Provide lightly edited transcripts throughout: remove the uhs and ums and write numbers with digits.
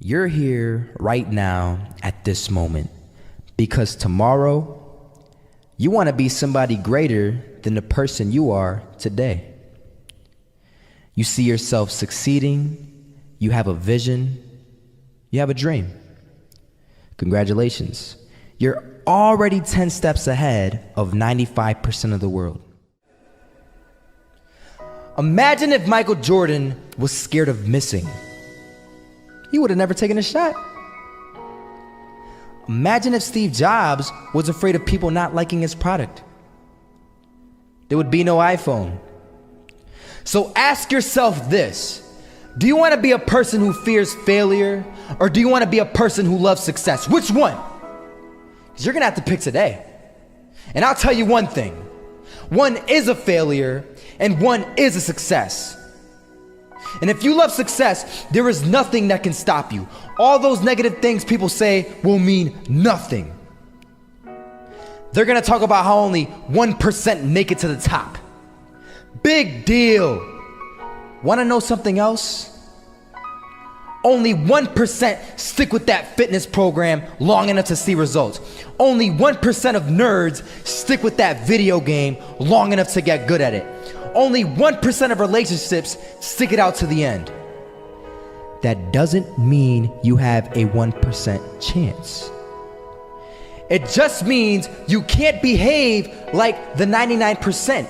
You're here right now at this moment because tomorrow you want to be somebody greater than the person you are today. You see yourself succeeding, you have a vision, you have a dream. Congratulations. You're already 10 steps ahead of 95% of the world. Imagine if Michael Jordan was scared of missing. He would have never taken a shot. Imagine if Steve Jobs was afraid of people not liking his product. There would be no iPhone. So ask yourself this: do you want to be a person who fears failure, or do you want to be a person who loves success? Which one? Because you're gonna have to pick today. And I'll tell you one thing: one is a failure and one is a success. And if you love success, there is nothing that can stop you. All those negative things people say will mean nothing. They're gonna talk about how only 1% make it to the top. Big deal. Wanna know something else? Only 1% stick with that fitness program long enough to see results. Only 1% of nerds stick with that video game long enough to get good at it. Only 1% of relationships stick it out to the end. That doesn't mean you have a 1% chance. It just means you can't behave like the 99%.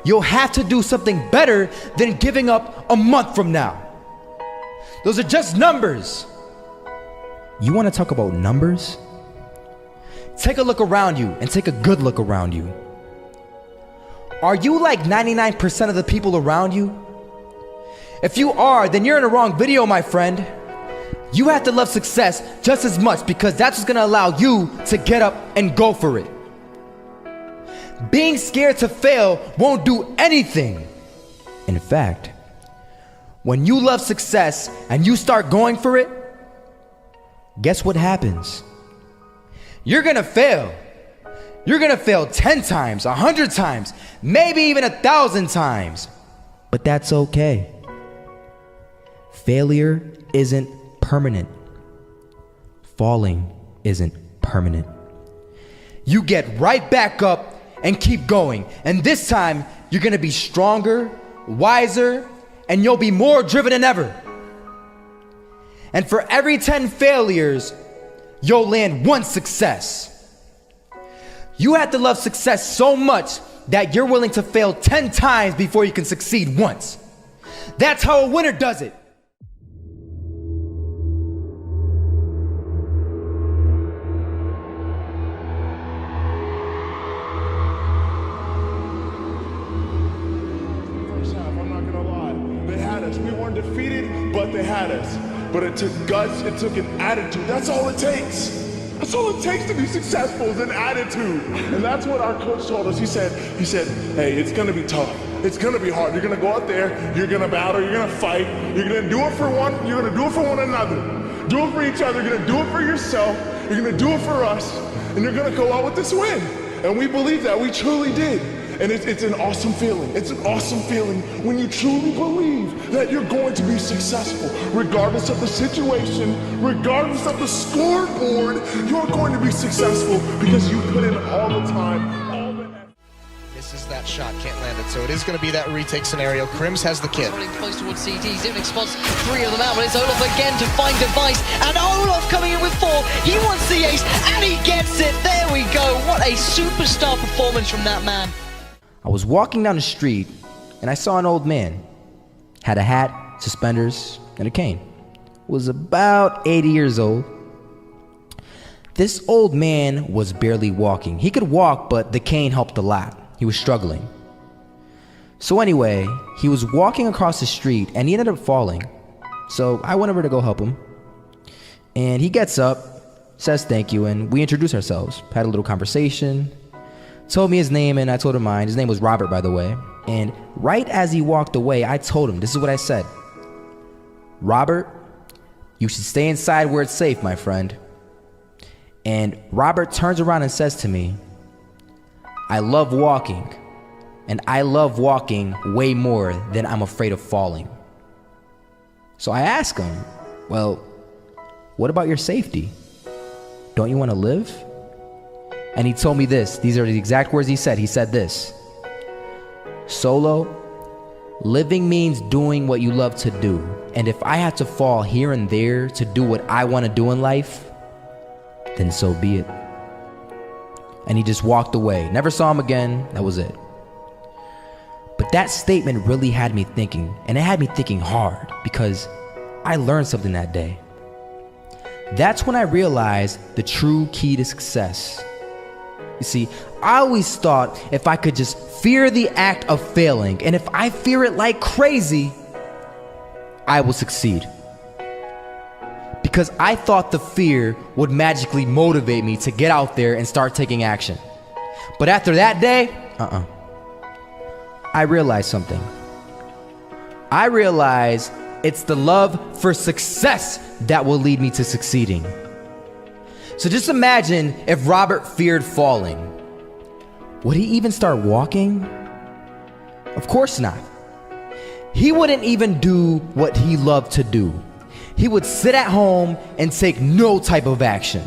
You'll have to do something better than giving up a month from now. Those are just numbers. You want to talk about numbers? Take a look around you and take a good look around you. Are you like 99% of the people around you? If you are, then you're in the wrong video, my friend. You have to love success just as much because that's what's gonna allow you to get up and go for it. Being scared to fail won't do anything. In fact, when you love success and you start going for it, guess what happens? You're gonna fail. You're gonna fail 10 times, 100 times, maybe even 1,000 times. But that's okay. Failure isn't permanent. Falling isn't permanent. You get right back up and keep going. And this time, you're gonna be stronger, wiser, and you'll be more driven than ever. And for every 10 failures, you'll land one success. You have to love success so much that you're willing to fail 10 times before you can succeed once. That's how a winner does it. First half, I'm not gonna lie. They had us. We weren't defeated, but they had us. But it took guts, it took an attitude. That's all it takes. That's all it takes to be successful is an attitude. And that's what our coach told us. He said, hey, it's gonna be tough. It's gonna be hard. You're gonna go out there, you're gonna battle, you're gonna fight, you're gonna do it for one, you're gonna do it for one another. Do it for each other, you're gonna do it for yourself, you're gonna do it for us, and you're gonna go out with this win. And we believe that, we truly did. And it's an awesome feeling. It's an awesome feeling when you truly believe that you're going to be successful. Regardless of the situation, regardless of the scoreboard, you're going to be successful because you put in all the time, all the effort. Misses that shot, can't land it, so it is going to be that retake scenario. Krims has the kit. Running close towards CT, Zivnik spots 3 of them out, but it's Olaf again to find device, and Olaf coming in with 4. He wants the ace, and he gets it. There we go. What a superstar performance from that man. I was walking down the street and I saw an old man. Had a hat, suspenders, and a cane. Was about 80 years old. This old man was barely walking. He could walk, but the cane helped a lot. He was struggling. So anyway, he was walking across the street and he ended up falling. So I went over to go help him. And he gets up, says thank you, and we introduced ourselves. Had a little conversation. Told me his name and I told him mine. His name was Robert, by the way. And right as he walked away, I told him, this is what I said. Robert, you should stay inside where it's safe, my friend. And Robert turns around and says to me, I love walking. And I love walking way more than I'm afraid of falling. So I ask him, well, what about your safety? Don't you want to live? And he told me this. These are the exact words he said. He said this: Solo, living means doing what you love to do. And if I have to fall here and there to do what I want to do in life, then so be it. And he just walked away. Never saw him again. That was it. But that statement really had me thinking, and it had me thinking hard, because I learned something that day. That's when I realized the true key to success. You see, I always thought if I could just fear the act of failing, and if I fear it like crazy, I will succeed. Because I thought the fear would magically motivate me to get out there and start taking action. But after that day, I realized something. I realized it's the love for success that will lead me to succeeding. So just imagine if Robert feared falling. Would he even start walking? Of course not. He wouldn't even do what he loved to do. He would sit at home and take no type of action.